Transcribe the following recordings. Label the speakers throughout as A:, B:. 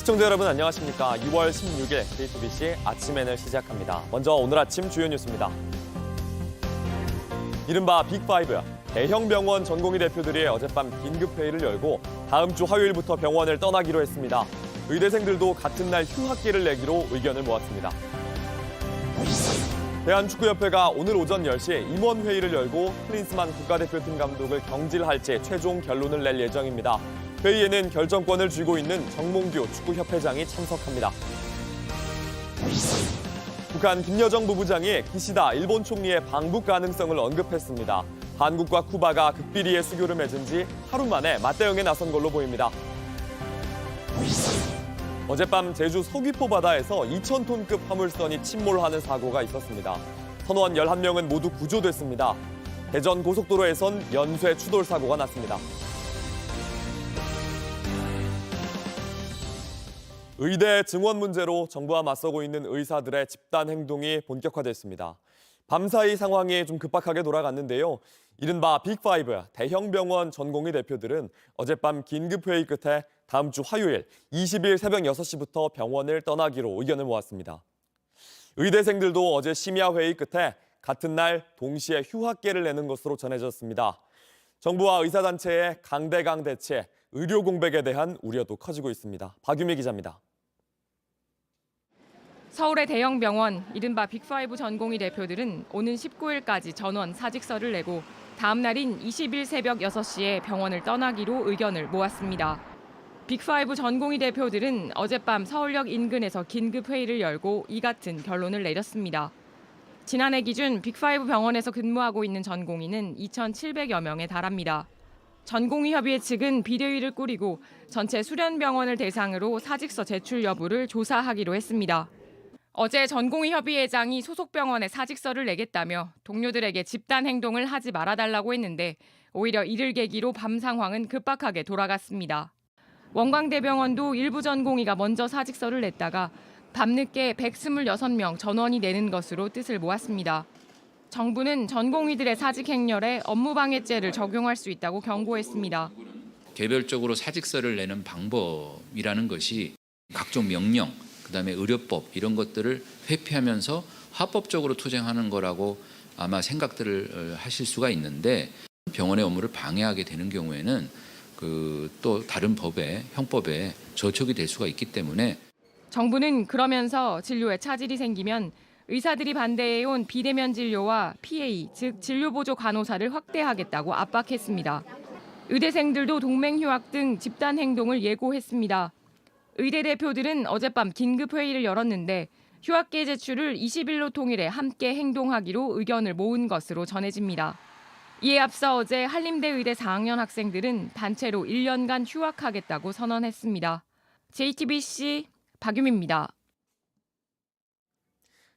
A: 시청자 여러분 안녕하십니까. 2월 16일 JTBC 아침엔을 시작합니다. 먼저 오늘 아침 주요 뉴스입니다. 이른바 빅5, 대형 병원 전공의 대표들이 어젯밤 긴급회의를 열고 다음 주 화요일부터 병원을 떠나기로 했습니다. 의대생들도 같은 날 휴학기를 내기로 의견을 모았습니다. 대한축구협회가 오늘 오전 10시 임원회의를 열고 클린스만 국가대표팀 감독을 경질할지 최종 결론을 낼 예정입니다. 회의에는 결정권을 쥐고 있는 정몽규 축구협회장이 참석합니다. 북한 김여정 부부장이 기시다 일본 총리의 방북 가능성을 언급했습니다. 한국과 쿠바가 극비리의 수교를 맺은 지 하루 만에 맞대응에 나선 걸로 보입니다. 어젯밤 제주 서귀포 바다에서 2,000톤급 화물선이 침몰하는 사고가 있었습니다. 선원 11명은 모두 구조됐습니다. 대전 고속도로에선 연쇄 추돌 사고가 났습니다. 의대 증원 문제로 정부와 맞서고 있는 의사들의 집단 행동이 본격화됐습니다. 밤사이 상황이 좀 급박하게 돌아갔는데요. 이른바 빅5, 대형 병원 전공의 대표들은 어젯밤 긴급회의 끝에 다음 주 화요일 20일 새벽 6시부터 병원을 떠나기로 의견을 모았습니다. 의대생들도 어제 심야회의 끝에 같은 날 동시에 휴학계를 내는 것으로 전해졌습니다. 정부와 의사단체의 강대강 대치, 의료 공백에 대한 우려도 커지고 있습니다. 박유미 기자입니다.
B: 서울의 대형 병원, 이른바 빅5 전공의 대표들은 오는 19일까지 전원 사직서를 내고 다음 날인 20일 새벽 6시에 병원을 떠나기로 의견을 모았습니다. 빅5 전공의 대표들은 어젯밤 서울역 인근에서 긴급 회의를 열고 이 같은 결론을 내렸습니다. 지난해 기준 빅5 병원에서 근무하고 있는 전공의는 2,700여 명에 달합니다. 전공의협의회 측은 비대위를 꾸리고 전체 수련병원을 대상으로 사직서 제출 여부를 조사하기로 했습니다. 어제 전공의협의회장이 소속 병원에 사직서를 내겠다며 동료들에게 집단 행동을 하지 말아달라고 했는데 오히려 이를 계기로 밤 상황은 급박하게 돌아갔습니다. 원광대병원도 일부 전공의가 먼저 사직서를 냈다가 밤늦게 126명 전원이 내는 것으로 뜻을 모았습니다. 정부는 전공의들의 사직 행렬에 업무방해죄를 적용할 수 있다고 경고했습니다.
C: 개별적으로 사직서를 내는 방법이라는 것이 각종 명령, 그다음에 의료법 이런 것들을 회피하면서 합법적으로 투쟁하는 거라고 아마 생각들을 하실 수가 있는데 병원의 업무를 방해하게 되는 경우에는 또 다른 법에 형법에 저촉이 될 수가 있기 때문에
B: 정부는 그러면서 진료에 차질이 생기면 의사들이 반대해온 비대면 진료와 PA, 즉 진료보조 간호사를 확대하겠다고 압박했습니다. 의대생들도 동맹 휴학 등 집단 행동을 예고했습니다. 의대 대표들은 어젯밤 긴급 회의를 열었는데 휴학계 제출을 20일로 통일해 함께 행동하기로 의견을 모은 것으로 전해집니다. 이에 앞서 어제 한림대 의대 4학년 학생들은 단체로 1년간 휴학하겠다고 선언했습니다. JTBC 박유미입니다.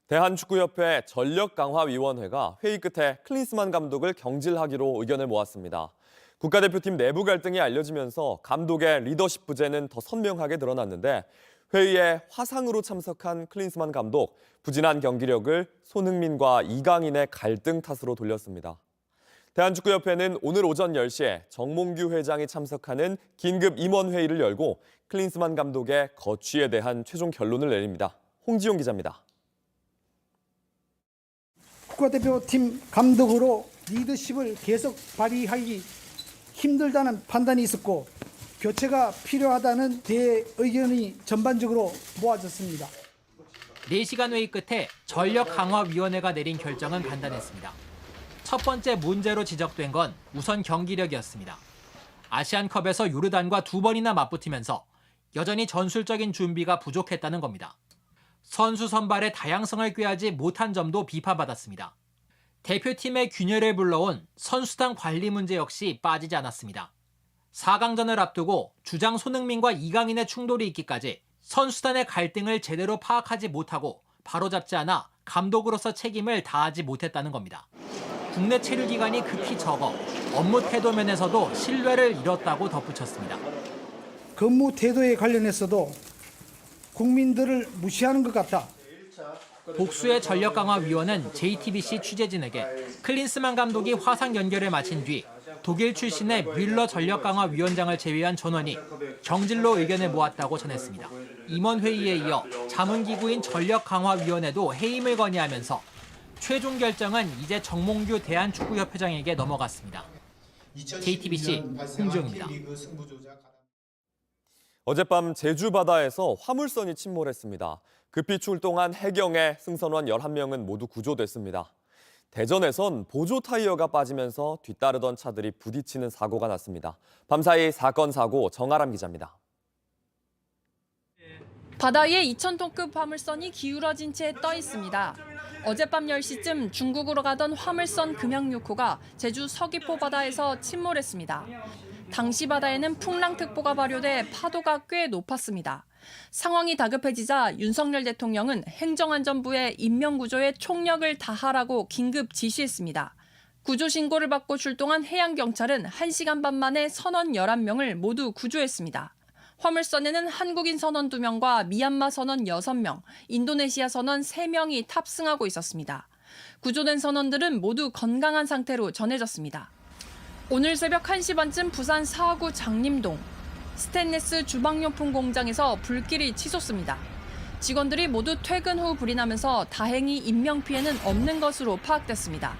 A: 대한축구협회 전력강화위원회가 회의 끝에 클린스만 감독을 경질하기로 의견을 모았습니다. 국가대표팀 내부 갈등이 알려지면서 감독의 리더십 부재는 더 선명하게 드러났는데 회의에 화상으로 참석한 클린스만 감독, 부진한 경기력을 손흥민과 이강인의 갈등 탓으로 돌렸습니다. 대한축구협회는 오늘 오전 10시에 정몽규 회장이 참석하는 긴급 임원회의를 열고 클린스만 감독의 거취에 대한 최종 결론을 내립니다. 홍지용 기자입니다.
D: 국가대표팀 감독으로 리더십을 계속 발휘하기 힘들다는 판단이 있었고 교체가 필요하다는 대의견이 전반적으로 모아졌습니다.
E: 4시간 회의 끝에 전력강화위원회가 내린 결정은 간단했습니다. 첫 번째 문제로 지적된 건 우선 경기력이었습니다. 아시안컵에서 요르단과 2번이나 맞붙으면서 여전히 전술적인 준비가 부족했다는 겁니다. 선수 선발의 다양성을 꾀하지 못한 점도 비판받았습니다. 대표팀의 균열을 불러온 선수단 관리 문제 역시 빠지지 않았습니다. 4강전을 앞두고 주장 손흥민과 이강인의 충돌이 있기까지 선수단의 갈등을 제대로 파악하지 못하고 바로잡지 않아 감독으로서 책임을 다하지 못했다는 겁니다. 국내 체류 기간이 극히 적어 업무 태도 면에서도 신뢰를 잃었다고 덧붙였습니다.
D: 근무 태도에 관련해서도 국민들을 무시하는 것 같다.
E: 복수의 전력강화위원은 JTBC 취재진에게 클린스만 감독이 화상 연결을 마친 뒤 독일 출신의 뮬러 전력강화위원장을 제외한 전원이 경질로 의견을 모았다고 전했습니다. 임원회의에 이어 자문기구인 전력강화위원회도 해임을 건의하면서 최종 결정은 이제 정몽규 대한축구협회장에게 넘어갔습니다. JTBC 홍지영입니다.
A: 어젯밤 제주 바다에서 화물선이 침몰했습니다. 급히 출동한 해경의 승선원 11명은 모두 구조됐습니다. 대전에선 보조 타이어가 빠지면서 뒤따르던 차들이 부딪히는 사고가 났습니다. 밤사이 사건 사고 정아람 기자입니다.
F: 바다에 2,000톤급 화물선이 기울어진 채 떠 있습니다. 어젯밤 10시쯤 중국으로 가던 화물선 금양 6호가 제주 서귀포 바다에서 침몰했습니다. 당시 바다에는 풍랑특보가 발효돼 파도가 꽤 높았습니다. 상황이 다급해지자 윤석열 대통령은 행정안전부에 인명구조에 총력을 다하라고 긴급 지시했습니다. 구조 신고를 받고 출동한 해양경찰은 1시간 반 만에 선원 11명을 모두 구조했습니다. 화물선에는 한국인 선원 2명과 미얀마 선원 6명, 인도네시아 선원 3명이 탑승하고 있었습니다. 구조된 선원들은 모두 건강한 상태로 전해졌습니다. 오늘 새벽 1시 반쯤 부산 사하구 장림동 스테인리스 주방용품 공장에서 불길이 치솟습니다. 직원들이 모두 퇴근 후 불이 나면서 다행히 인명피해는 없는 것으로 파악됐습니다.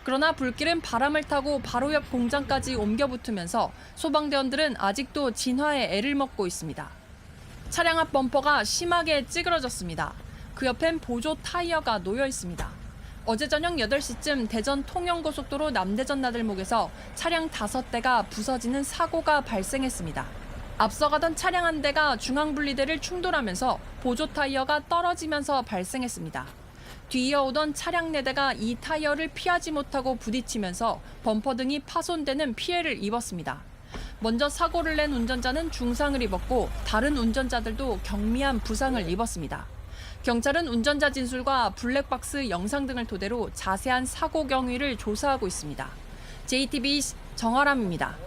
F: 그러나 불길은 바람을 타고 바로 옆 공장까지 옮겨 붙으면서 소방대원들은 아직도 진화에 애를 먹고 있습니다. 차량 앞 범퍼가 심하게 찌그러졌습니다. 그 옆엔 보조 타이어가 놓여 있습니다. 어제 저녁 8시쯤 대전 통영고속도로 남대전 나들목에서 차량 5대가 부서지는 사고가 발생했습니다. 앞서가던 차량 한 대가 중앙분리대를 충돌하면서 보조 타이어가 떨어지면서 발생했습니다. 뒤이어 오던 차량 4대가 이 타이어를 피하지 못하고 부딪히면서 범퍼 등이 파손되는 피해를 입었습니다. 먼저 사고를 낸 운전자는 중상을 입었고 다른 운전자들도 경미한 부상을 입었습니다. 경찰은 운전자 진술과 블랙박스 영상 등을 토대로 자세한 사고 경위를 조사하고 있습니다. JTBC 정아람입니다.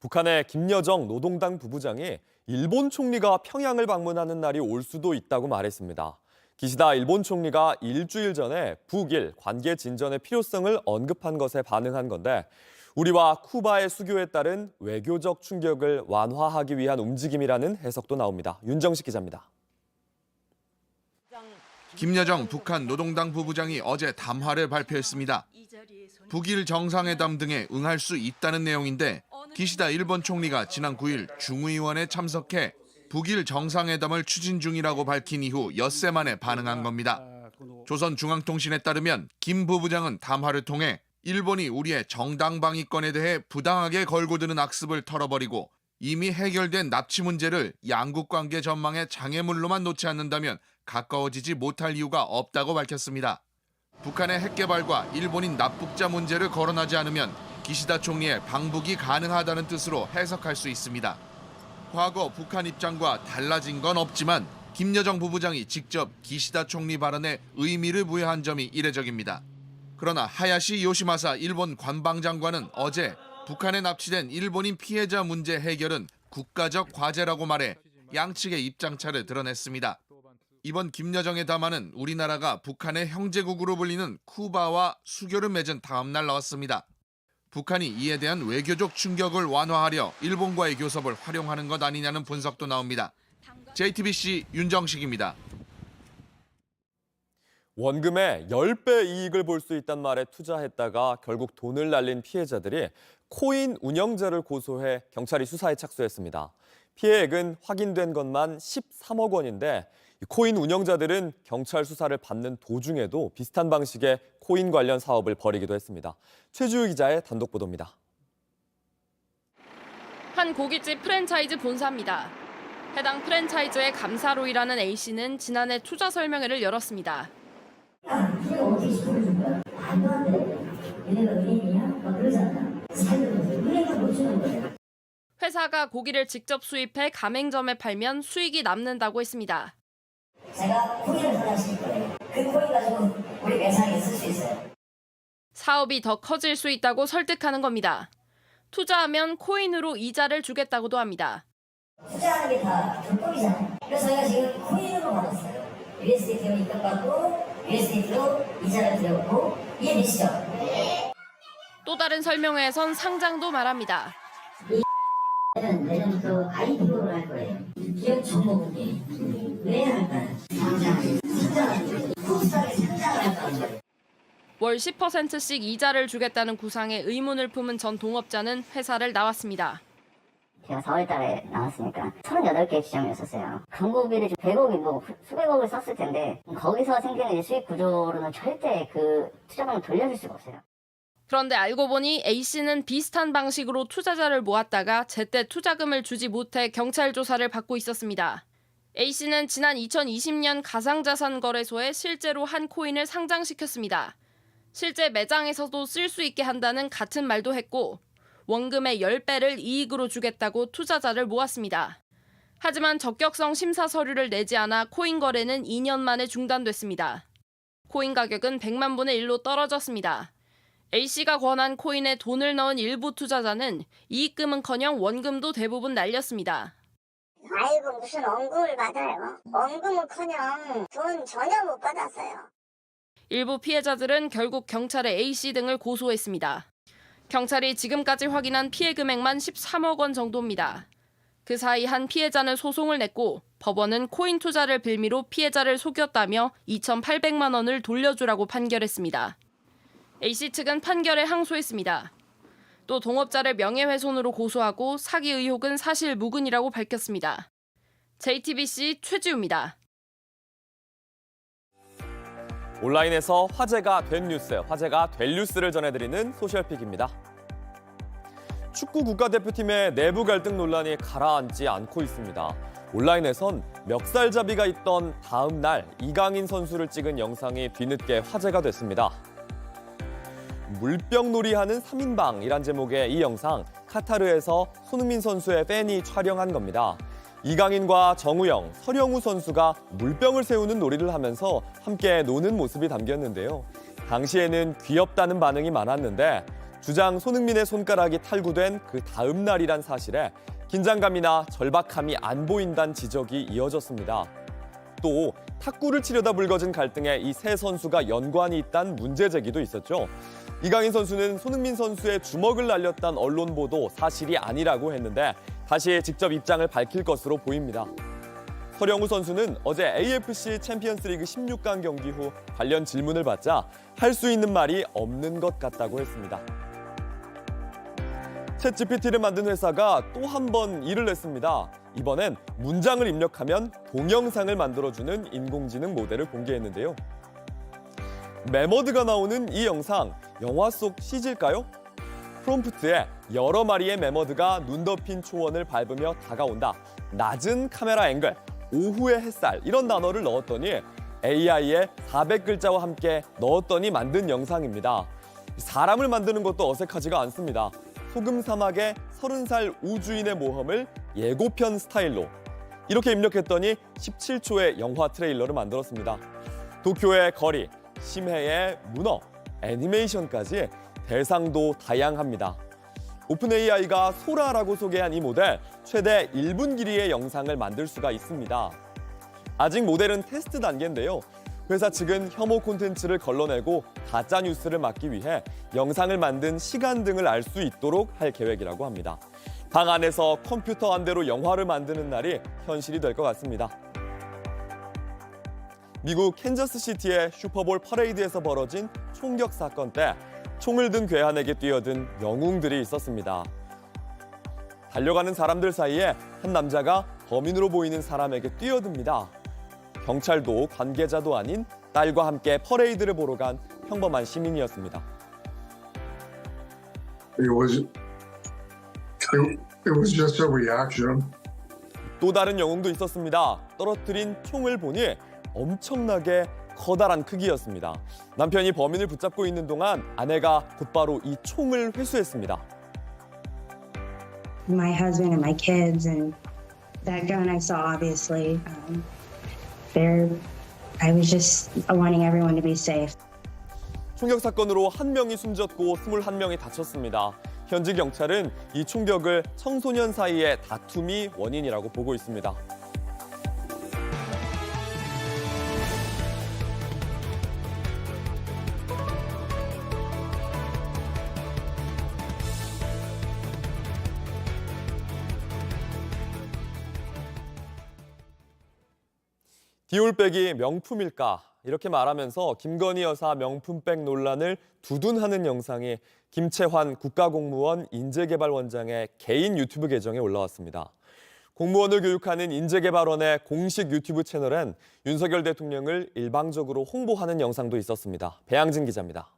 A: 북한의 김여정 노동당 부부장이 일본 총리가 평양을 방문하는 날이 올 수도 있다고 말했습니다. 기시다 일본 총리가 일주일 전에 북일 관계 진전의 필요성을 언급한 것에 반응한 건데 우리와 쿠바의 수교에 따른 외교적 충격을 완화하기 위한 움직임이라는 해석도 나옵니다. 윤정식 기자입니다.
G: 김여정 북한 노동당 부부장이 어제 담화를 발표했습니다. 북일 정상회담 등에 응할 수 있다는 내용인데 기시다 일본 총리가 지난 9일 중의원에 참석해 북일 정상회담을 추진 중이라고 밝힌 이후 엿새 만에 반응한 겁니다. 조선중앙통신에 따르면 김 부부장은 담화를 통해 일본이 우리의 정당방위권에 대해 부당하게 걸고 드는 악습을 털어버리고 이미 해결된 납치 문제를 양국 관계 전망의 장애물로만 놓지 않는다면 가까워지지 못할 이유가 없다고 밝혔습니다. 북한의 핵 개발과 일본인 납북자 문제를 거론하지 않으면 기시다 총리의 방북이 가능하다는 뜻으로 해석할 수 있습니다. 과거 북한 입장과 달라진 건 없지만 김여정 부부장이 직접 기시다 총리 발언에 의미를 부여한 점이 이례적입니다. 그러나 하야시 요시마사 일본 관방장관은 어제 북한에 납치된 일본인 피해자 문제 해결은 국가적 과제라고 말해 양측의 입장차를 드러냈습니다. 이번 김여정의 담화는 우리나라가 북한의 형제국으로 불리는 쿠바와 수교를 맺은 다음 날 나왔습니다. 북한이 이에 대한 외교적 충격을 완화하려 일본과의 교섭을 활용하는 것 아니냐는 분석도 나옵니다. JTBC 윤정식입니다.
A: 원금의 10배 이익을 볼 수 있단 말에 투자했다가 결국 돈을 날린 피해자들이 코인 운영자를 고소해 경찰이 수사에 착수했습니다. 피해액은 확인된 것만 13억 원인데 코인 운영자들은 경찰 수사를 받는 도중에도 비슷한 방식의 코인 관련 사업을 벌이기도 했습니다. 최주유 기자의 단독 보도입니다.
H: 한 고깃집 프랜차이즈 본사입니다. 해당 프랜차이즈의 감사로 일하는 A씨는 지난해 투자 설명회를 열었습니다. 회사가 고기를 직접 수입해 가맹점에 팔면 수익이 남는다고 했습니다.
I: 제가 코인을 사실 거예요. 그 코인 가지고 우리 매상에 쓸 수 있어요.
H: 사업이 더 커질 수 있다고 설득하는 겁니다. 투자하면 코인으로 이자를 주겠다고도 합니다.
I: 투자하는 게 다 불법이잖아요. 그래서 저희가 지금 코인으로 받았어요. USDT로 입금받고 USDT로 이자를 드렸고 이해되시죠?
H: 또 다른 설명회에선 상장도 말합니다.
I: 내년부터 IPO를 할 거예요. 기업 정보분이 왜 할까요? 상장을 코스닥에 상장을 할까요?
H: 월 10%씩 이자를 주겠다는 구상에 의문을 품은 전 동업자는 회사를 나왔습니다.
I: 제가 4월 달에 나왔으니까 38개 시장이었었어요. 광고비를 100억이 뭐 수백억을 썼을 텐데 거기서 생기는 이제 수익 구조로는 절대 그 투자금을 돌려줄 수가 없어요.
H: 그런데 알고 보니 A씨는 비슷한 방식으로 투자자를 모았다가 제때 투자금을 주지 못해 경찰 조사를 받고 있었습니다. A씨는 지난 2020년 가상자산 거래소에 실제로 한 코인을 상장시켰습니다. 실제 매장에서도 쓸 수 있게 한다는 같은 말도 했고 원금의 10배를 이익으로 주겠다고 투자자를 모았습니다. 하지만 적격성 심사 서류를 내지 않아 코인 거래는 2년 만에 중단됐습니다. 코인 가격은 100만 분의 1로 떨어졌습니다. A씨가 권한 코인에 돈을 넣은 일부 투자자는 이익금은커녕 원금도 대부분 날렸습니다.
I: 아이고 무슨 원금을 받아요. 원금은커녕 돈 전혀 못 받았어요.
H: 일부 피해자들은 결국 경찰에 A씨 등을 고소했습니다. 경찰이 지금까지 확인한 피해 금액만 13억 원 정도입니다. 그 사이 한 피해자는 소송을 냈고 법원은 코인 투자를 빌미로 피해자를 속였다며 2,800만 원을 돌려주라고 판결했습니다. A씨 측은 판결에 항소했습니다. 또 동업자를 명예훼손으로 고소하고 사기 의혹은 사실 무근이라고 밝혔습니다. JTBC 최지우입니다.
A: 온라인에서 화제가 된 뉴스, 화제가 될 뉴스를 전해드리는 소셜픽입니다. 축구 국가대표팀의 내부 갈등 논란이 가라앉지 않고 있습니다. 온라인에선 멱살잡이가 있던 다음 날 이강인 선수를 찍은 영상이 뒤늦게 화제가 됐습니다. 물병놀이하는 3인방이란 제목의 이 영상, 카타르에서 손흥민 선수의 팬이 촬영한 겁니다. 이강인과 정우영, 서령우 선수가 물병을 세우는 놀이를 하면서 함께 노는 모습이 담겼는데요. 당시에는 귀엽다는 반응이 많았는데 주장 손흥민의 손가락이 탈구된 그 다음 날이란 사실에 긴장감이나 절박함이 안 보인다는 지적이 이어졌습니다. 또 탁구를 치려다 불거진 갈등에 이 세 선수가 연관이 있다는 문제 제기도 있었죠. 이강인 선수는 손흥민 선수의 주먹을 날렸다는 언론 보도 사실이 아니라고 했는데 다시 직접 입장을 밝힐 것으로 보입니다. 서령우 선수는 어제 AFC 챔피언스리그 16강 경기 후 관련 질문을 받자 할 수 있는 말이 없는 것 같다고 했습니다. 챗GPT를 만든 회사가 또 한 번 일을 냈습니다. 이번엔 문장을 입력하면 동영상을 만들어주는 인공지능 모델을 공개했는데요. 매머드가 나오는 이 영상, 영화 속 CG일까요? 프롬프트에 여러 마리의 매머드가 눈 덮인 초원을 밟으며 다가온다. 낮은 카메라 앵글, 오후의 햇살 이런 단어를 넣었더니 AI에 400글자와 함께 넣었더니 만든 영상입니다. 사람을 만드는 것도 어색하지가 않습니다. 소금 사막의 30살 우주인의 모험을 예고편 스타일로 이렇게 입력했더니 17초의 영화 트레일러를 만들었습니다. 도쿄의 거리, 심해의 문어, 애니메이션까지 대상도 다양합니다. 오픈AI가 소라라고 소개한 이 모델, 최대 1분 길이의 영상을 만들 수가 있습니다. 아직 모델은 테스트 단계인데요. 회사 측은 혐오 콘텐츠를 걸러내고 가짜 뉴스를 막기 위해 영상을 만든 시간 등을 알 수 있도록 할 계획이라고 합니다. 방 안에서 컴퓨터 한 대로 영화를 만드는 날이 현실이 될 것 같습니다. 미국 캔자스시티의 슈퍼볼 퍼레이드에서 벌어진 총격 사건 때 총을 든 괴한에게 뛰어든 영웅들이 있었습니다. 달려가는 사람들 사이에 한 남자가 범인으로 보이는 사람에게 뛰어듭니다. 경찰도 관계자도 아닌 딸과 함께 퍼레이드를 보러 간 평범한 시민이었습니다.
J: It was just a reaction.
A: 또 다른 영웅도 있었습니다. 떨어뜨린 총을 보니 엄청나게 커다란 크기였습니다. 남편이 범인을 붙잡고 있는 동안 아내가 곧바로 이 총을 회수했습니다.
K: My husband and my kids and that gun I saw obviously I was just wanting everyone to be safe.
A: 총격 사건으로 1명이 숨졌고 21명이 다쳤습니다. 현지 경찰은 이 총격을 청소년 사이의 다툼이 원인이라고 보고 있습니다. 디올백이 명품일까? 이렇게 말하면서 김건희 여사 명품백 논란을 두둔하는 영상이 김채환 국가공무원 인재개발원장의 개인 유튜브 계정에 올라왔습니다. 공무원을 교육하는 인재개발원의 공식 유튜브 채널엔 윤석열 대통령을 일방적으로 홍보하는 영상도 있었습니다. 배양진 기자입니다.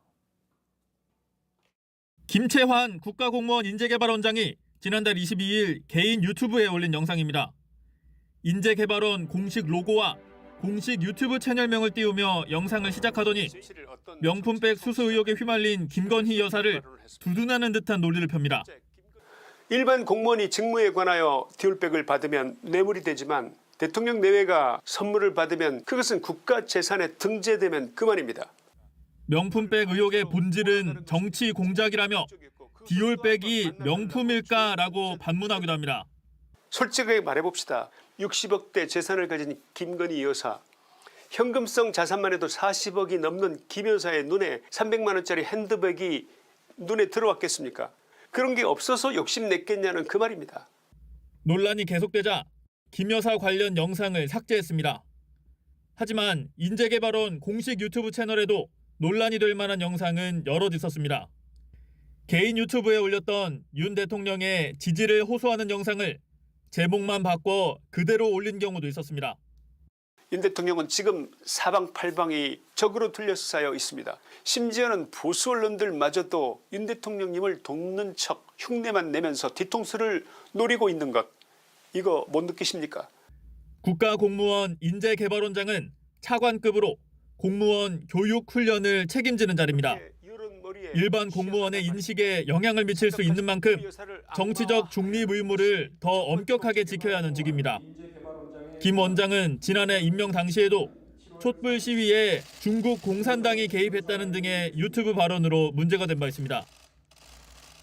L: 김채환 국가공무원 인재개발원장이 지난달 22일 개인 유튜브에 올린 영상입니다. 인재개발원 공식 로고와 공식 유튜브 채널명을 띄우며 영상을 시작하더니 명품백 수수 의혹에 휘말린 김건희 여사를 두둔하는 듯한 논리를 펴니다.
M: 일반 공무원이 직무에 관하여 디올백을 받으면 뇌물이 되지만 대통령 내외가 선물을 받으면 그것은 국가 재산에 등재되면 그만입니다.
L: 명품백 의혹의 본질은 정치 공작이라며 디올백이 명품일까라고 반문하기도 합니다.
M: 솔직하게 말해봅시다. 60억대 재산을 가진 김건희 여사, 현금성 자산만 해도 40억이 넘는 김 여사의 눈에 300만 원짜리 핸드백이 눈에 들어왔겠습니까? 그런 게 없어서 욕심냈겠냐는 그 말입니다.
L: 논란이 계속되자 김 여사 관련 영상을 삭제했습니다. 하지만 인재개발원 공식 유튜브 채널에도 논란이 될 만한 영상은 여럿 있었습니다. 개인 유튜브에 올렸던 윤 대통령의 지지를 호소하는 영상을 제목만 바꿔 그대로 올린 경우도 있었습니다.
M: 윤 대통령은 지금 사방팔방이 적으로 둘러싸여 있습니다. 심지어는 보수 언론들마저도 윤 대통령님을 돕는 척 흉내만 내면서 뒤통수를 노리고 있는 것, 이거 못 느끼십니까?
L: 국가공무원 인재개발원장은 차관급으로 공무원 교육훈련을 책임지는 자리입니다. 일반 공무원의 인식에 영향을 미칠 수 있는 만큼 정치적 중립 의무를 더 엄격하게 지켜야 하는 직입니다. 김 원장은 지난해 임명 당시에도 촛불 시위에 중국 공산당이 개입했다는 등의 유튜브 발언으로 문제가 된 바 있습니다.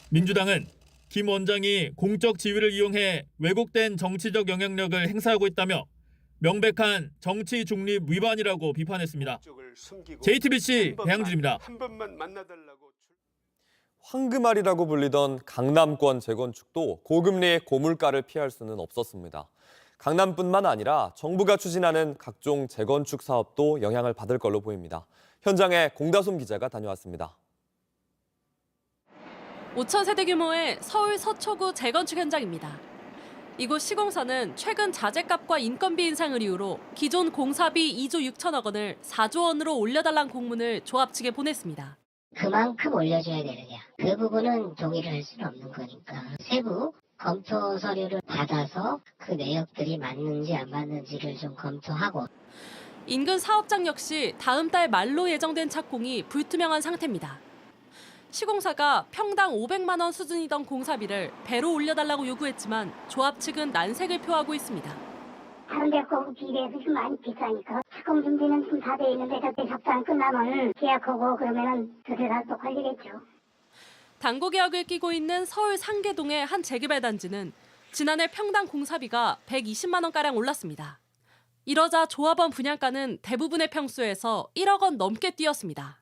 L: 민주당은 김 원장이 공적 지위를 이용해 왜곡된 정치적 영향력을 행사하고 있다며 명백한 정치 중립 위반이라고 비판했습니다. JTBC 배양진입니다.
A: 황금알이라고 불리던 강남권 재건축도 고금리 고물가를 피할 수는 없었습니다. 강남뿐만 아니라 정부가 추진하는 각종 재건축 사업도 영향을 받을 걸로 보입니다. 현장에 공다솜 기자가 다녀왔습니다.
N: 5,000세대 규모의 서울 서초구 재건축 현장입니다. 이곳 시공사는 최근 자재값과 인건비 인상을 이유로 기존 공사비 2조 6천억 원을 4조 원으로 올려달라는 공문을 조합 측에 보냈습니다.
I: 그만큼 올려줘야 되느냐. 그 부분은 동의를 할 수는 없는 거니까. 세부 검토 서류를 받아서 그 내역들이 맞는지 안 맞는지를 좀 검토하고.
N: 인근 사업장 역시 다음 달 말로 예정된 착공이 불투명한 상태입니다. 시공사가 평당 500만 원 수준이던 공사비를 배로 올려달라고 요구했지만 조합 측은 난색을 표하고 있습니다.
I: 다른 데 거고 비례해서 좀 많이 비싸니까 착공 준비는 좀 다 돼 있는데 저때 적당 끝나면 계약하고 그러면은 그대로 또 걸리겠죠.
N: 당고 계약을 끼고 있는 서울 상계동의 한 재개발 단지는 지난해 평당 공사비가 120만 원가량 올랐습니다. 이러자 조합원 분양가는 대부분의 평수에서 1억 원 넘게 뛰었습니다.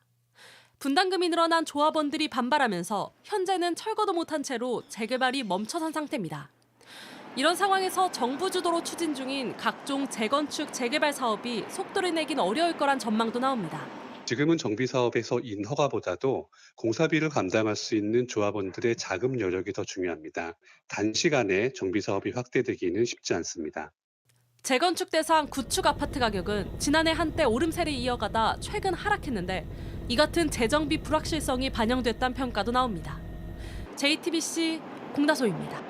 N: 분담금이 늘어난 조합원들이 반발하면서 현재는 철거도 못한 채로 재개발이 멈춰선 상태입니다. 이런 상황에서 정부 주도로 추진 중인 각종 재건축, 재개발 사업이 속도를 내긴 어려울 거란 전망도 나옵니다.
O: 지금은 정비 사업에서 인허가보다도 공사비를 감당할 수 있는 조합원들의 자금 여력이 더 중요합니다. 단시간에 정비 사업이 확대되기는 쉽지 않습니다.
N: 재건축 대상 구축 아파트 가격은 지난해 한때 오름세를 이어가다 최근 하락했는데 이 같은 재정비 불확실성이 반영됐다는 평가도 나옵니다. JTBC 공다솜입니다.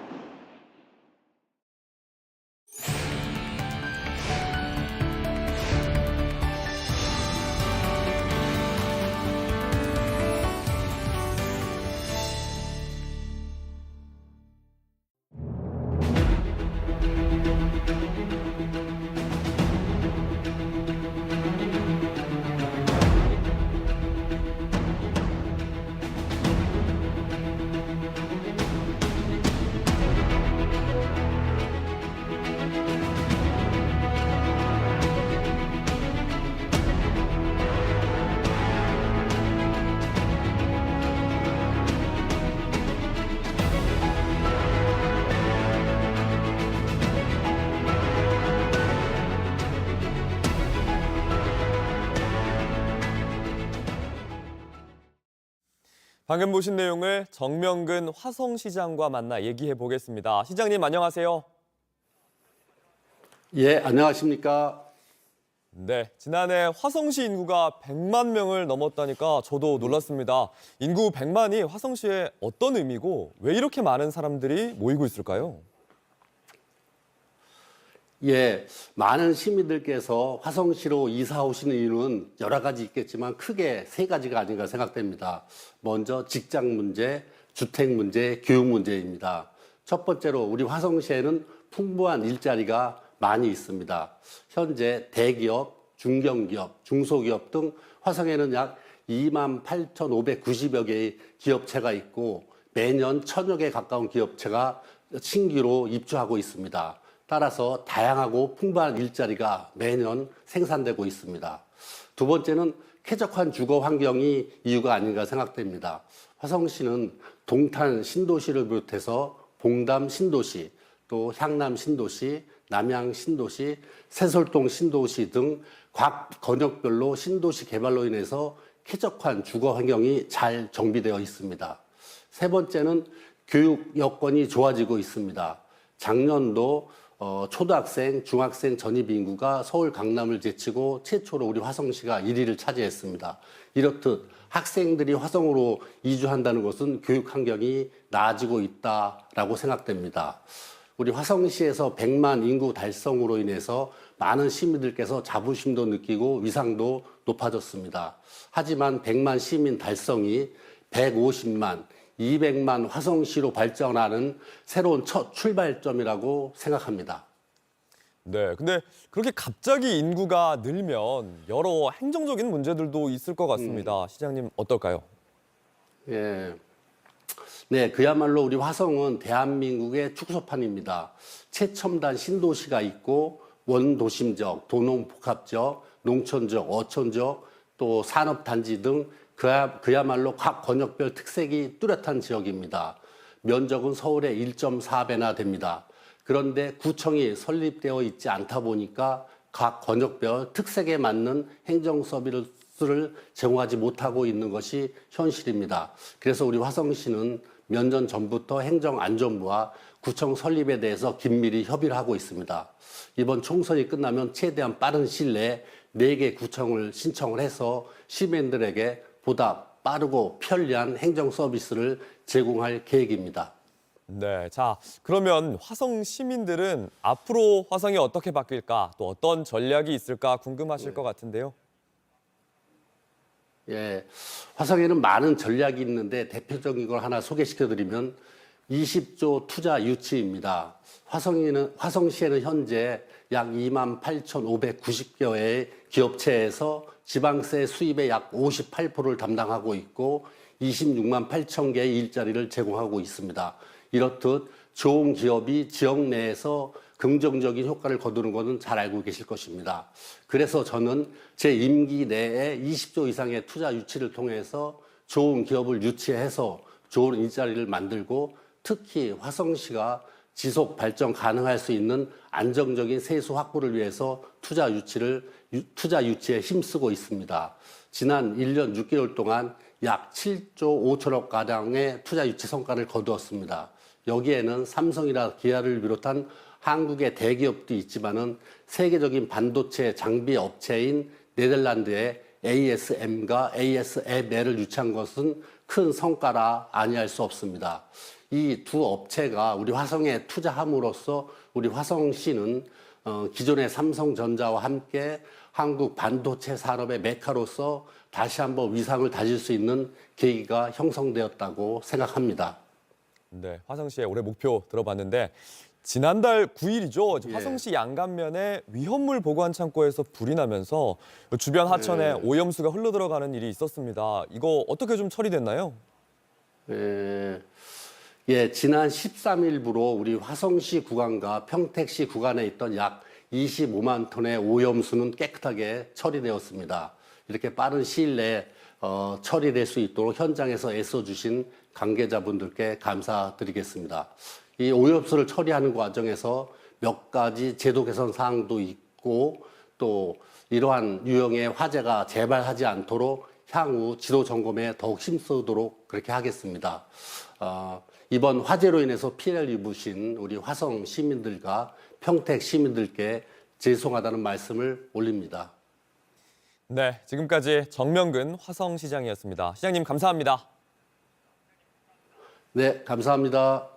A: 방금 보신 내용을 정명근 화성시장과 만나 얘기해 보겠습니다. 시장님 안녕하세요.
P: 예, 안녕하십니까.
A: 네, 지난해 화성시 인구가 100만 명을 넘었다니까 저도 놀랐습니다. 인구 100만이 화성시에 어떤 의미고 왜 이렇게 많은 사람들이 모이고 있을까요?
P: 예, 많은 시민들께서 화성시로 이사 오시는 이유는 여러 가지 있겠지만 크게 세 가지가 아닌가 생각됩니다. 먼저 직장 문제, 주택 문제, 교육 문제입니다. 첫 번째로 우리 화성시에는 풍부한 일자리가 많이 있습니다. 현재 대기업, 중견기업, 중소기업 등 화성에는 약 28,590여 개의 기업체가 있고 매년 1,000여 개 가까운 기업체가 신규로 입주하고 있습니다. 따라서 다양하고 풍부한 일자리가 매년 생산되고 있습니다. 두 번째는 쾌적한 주거 환경이 이유가 아닌가 생각됩니다. 화성시는 동탄 신도시를 비롯해서 봉담 신도시, 또 향남 신도시, 남양 신도시, 새솔동 신도시 등 각 권역별로 신도시 개발로 인해서 쾌적한 주거 환경이 잘 정비되어 있습니다. 세 번째는 교육 여건이 좋아지고 있습니다. 작년도 초등학생, 중학생 전입 인구가 서울 강남을 제치고 최초로 우리 화성시가 1위를 차지했습니다. 이렇듯 학생들이 화성으로 이주한다는 것은 교육 환경이 나아지고 있다라고 생각됩니다. 우리 화성시에서 100만 인구 달성으로 인해서 많은 시민들께서 자부심도 느끼고 위상도 높아졌습니다. 하지만 100만 시민 달성이 150만, 200만 화성시로 발전하는 새로운 첫 출발점이라고 생각합니다.
A: 네, 근데 그렇게 갑자기 인구가 늘면 여러 행정적인 문제들도 있을 것 같습니다. 시장님 어떨까요?
P: 예. 네, 그야말로 우리 화성은 대한민국의 축소판입니다. 최첨단 신도시가 있고 원도심적, 도농복합적, 농촌적, 어촌적, 또 산업단지 등 그야말로 각 권역별 특색이 뚜렷한 지역입니다. 면적은 서울의 1.4배나 됩니다. 그런데 구청이 설립되어 있지 않다 보니까 각 권역별 특색에 맞는 행정 서비스를 제공하지 못하고 있는 것이 현실입니다. 그래서 우리 화성시는 몇 년 전부터 행정안전부와 구청 설립에 대해서 긴밀히 협의를 하고 있습니다. 이번 총선이 끝나면 최대한 빠른 시일 내에 4개 구청을 신청을 해서 시민들에게 보다 빠르고 편리한 행정 서비스를 제공할 계획입니다.
A: 네, 자 그러면 화성 시민들은 앞으로 화성이 어떻게 바뀔까, 또 어떤 전략이 있을까 궁금하실 것 같은데요.
P: 예, 화성에는 많은 전략이 있는데 대표적인 걸 하나 소개시켜드리면 20조 투자 유치입니다. 화성시에는 현재 약 28,590개의 기업체에서 지방세 수입의 약 58%를 담당하고 있고 26만 8천 개의 일자리를 제공하고 있습니다. 이렇듯 좋은 기업이 지역 내에서 긍정적인 효과를 거두는 것은 잘 알고 계실 것입니다. 그래서 저는 제 임기 내에 20조 이상의 투자 유치를 통해서 좋은 기업을 유치해서 좋은 일자리를 만들고 특히 화성시가 지속 발전 가능할 수 있는 안정적인 세수 확보를 위해서 투자 유치에 힘쓰고 있습니다. 지난 1년 6개월 동안 약 7조 5천억 가량의 투자 유치 성과를 거두었습니다. 여기에는 삼성이나 기아를 비롯한 한국의 대기업도 있지만은 세계적인 반도체 장비 업체인 네덜란드의 ASM과 ASML을 유치한 것은 큰 성과라 아니할 수 없습니다. 이 두 업체가 우리 화성에 투자함으로써 우리 화성시는 기존의 삼성전자와 함께 한국 반도체 산업의 메카로서 다시 한번 위상을 다질 수 있는 계기가 형성되었다고 생각합니다.
A: 네, 화성시의 올해 목표 들어봤는데 지난달 9일이죠. 화성시 양간면에 위험물 보관 창고에서 불이 나면서 주변 하천에 오염수가 흘러들어가는 일이 있었습니다. 이거 어떻게 좀 처리됐나요?
P: 예, 지난 13일부로 우리 화성시 구간과 평택시 구간에 있던 약 25만 톤의 오염수는 깨끗하게 처리되었습니다. 이렇게 빠른 시일 내에 처리될 수 있도록 현장에서 애써주신 관계자분들께 감사드리겠습니다. 이 오염수를 처리하는 과정에서 몇 가지 제도 개선 사항도 있고 또 이러한 유형의 화재가 재발하지 않도록 향후 지도 점검에 더욱 힘쓰도록 그렇게 하겠습니다. 이번 화재로 인해서 피해를 입으신 우리 화성 시민들과 평택 시민들께 죄송하다는 말씀을 올립니다.
A: 네, 지금까지 정명근 화성시장이었습니다. 시장님 감사합니다.
P: 네, 감사합니다.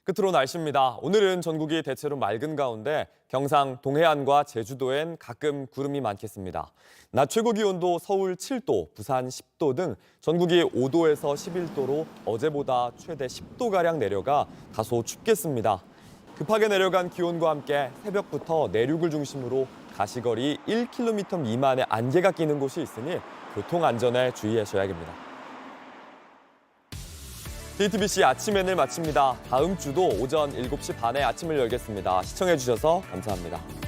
A: 끝으로 날씨입니다. 오늘은 전국이 대체로 맑은 가운데 경상 동해안과 제주도엔 가끔 구름이 많겠습니다. 낮 최고 기온도 서울 7도, 부산 10도 등 전국이 5도에서 11도로 어제보다 최대 10도가량 내려가 다소 춥겠습니다. 급하게 내려간 기온과 함께 새벽부터 내륙을 중심으로 가시거리 1km 미만의 안개가 끼는 곳이 있으니 교통안전에 주의하셔야겠습니다. JTBC 아침 N을 마칩니다. 다음 주도 오전 7시 반에 아침을 열겠습니다. 시청해주셔서 감사합니다.